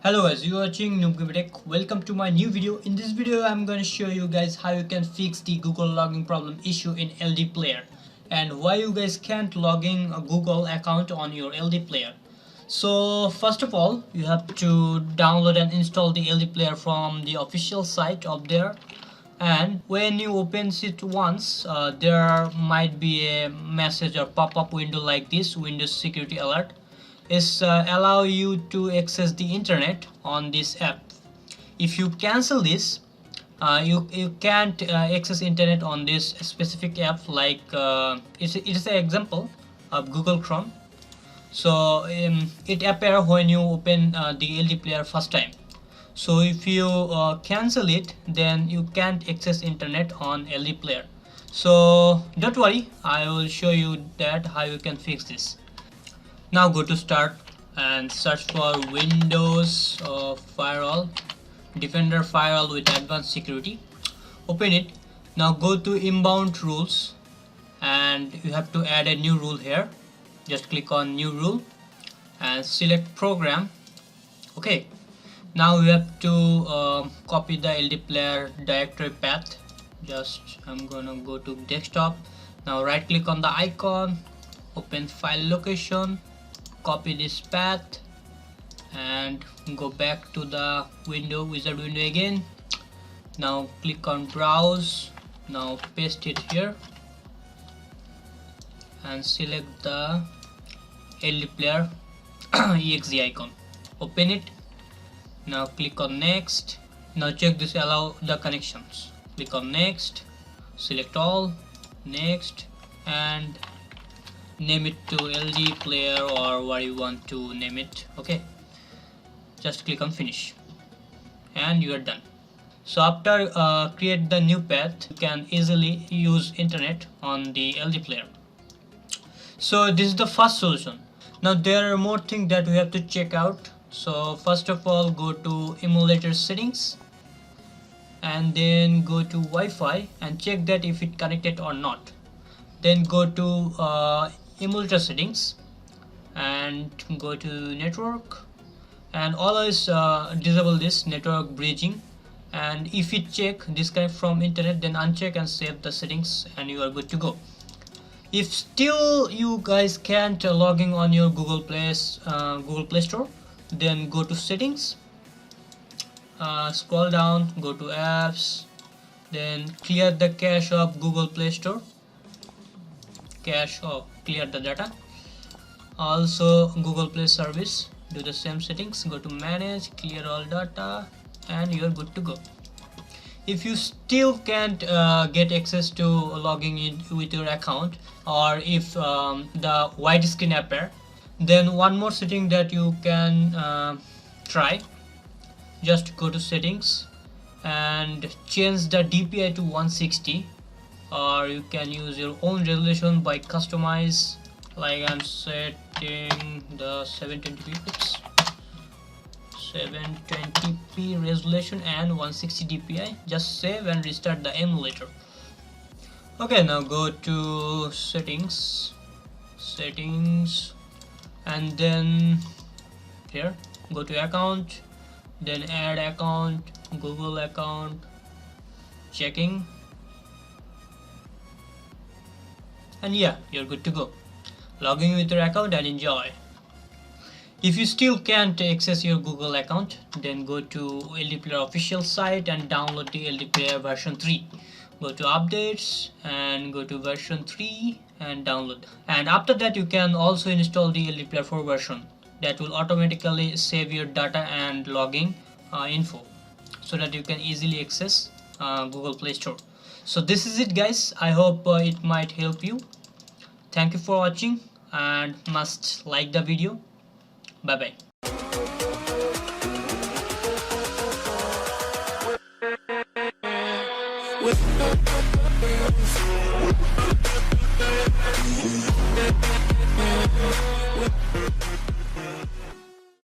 Hello guys, you are watching Tech. Welcome to my new video. In this video I'm going to show you guys how you can fix the Google login problem issue in LD player and why you guys can't log in a Google account on your LD player. So first of all, you have to download and install the LD player from the official site of there, and when you open it once, there might be a message or pop-up window like this, Windows security alert. Is allow you to access the internet on this app. If you cancel this, you can't access internet on this specific app, like it's an example of Google Chrome. So it appear when you open the LD player first time. So if you cancel it, then you can't access internet on LD player. So don't worry, I will show you that how you can fix this. Now go to start and search for Windows firewall, Defender firewall with advanced security. Open it. Now go to inbound rules and you have to add a new rule here. Just click on new rule and select program. Okay, now you have to copy the LD player directory path. I'm gonna go to desktop. Now right click on the icon, open file location, copy this path and go back to the wizard window again. Now click on browse. Now paste it here and select the LD player exe icon. Open it. Now click on next. Now check this, allow the connections. Click on next, select all, next, and name it to LD player or what you want to name it. Okay, just click on finish and you are done. So after create the new path, you can easily use internet on the LD player. So this is the first solution. Now there are more things that we have to check out. So first of all, go to emulator settings and then go to Wi-Fi and check that if it connected or not. Then go to emulator settings and go to network and always disable this network bridging, and if it check disconnect from internet, then uncheck and save the settings and you are good to go. If still you guys can't log in on your Google Play Store, then go to settings, scroll down, go to apps, then clear the cache of Google Play Store. Clear the data. Also Google Play service, do the same settings, go to manage, clear all data, and you're good to go. If you still can't get access to logging in with your account, or if the white screen appear, then one more setting that you can try. Just go to settings and change the DPI to 160, or you can use your own resolution by customize, like I'm setting the 720p resolution and 160 DPI. Just save and restart the emulator. Okay, now go to settings and then here go to account, then add account, Google account, checking, and yeah, you're good to go. Log in with your account and enjoy. If you still can't access your Google account, then go to LD player official site and download the LD player version 3. Go to updates and go to version 3 and download. And after that you can also install the LD player 4 version that will automatically save your data and logging info, so that you can easily access Google Play Store. So this is it guys, I hope it might help you. Thank you for watching and must like the video. Bye bye.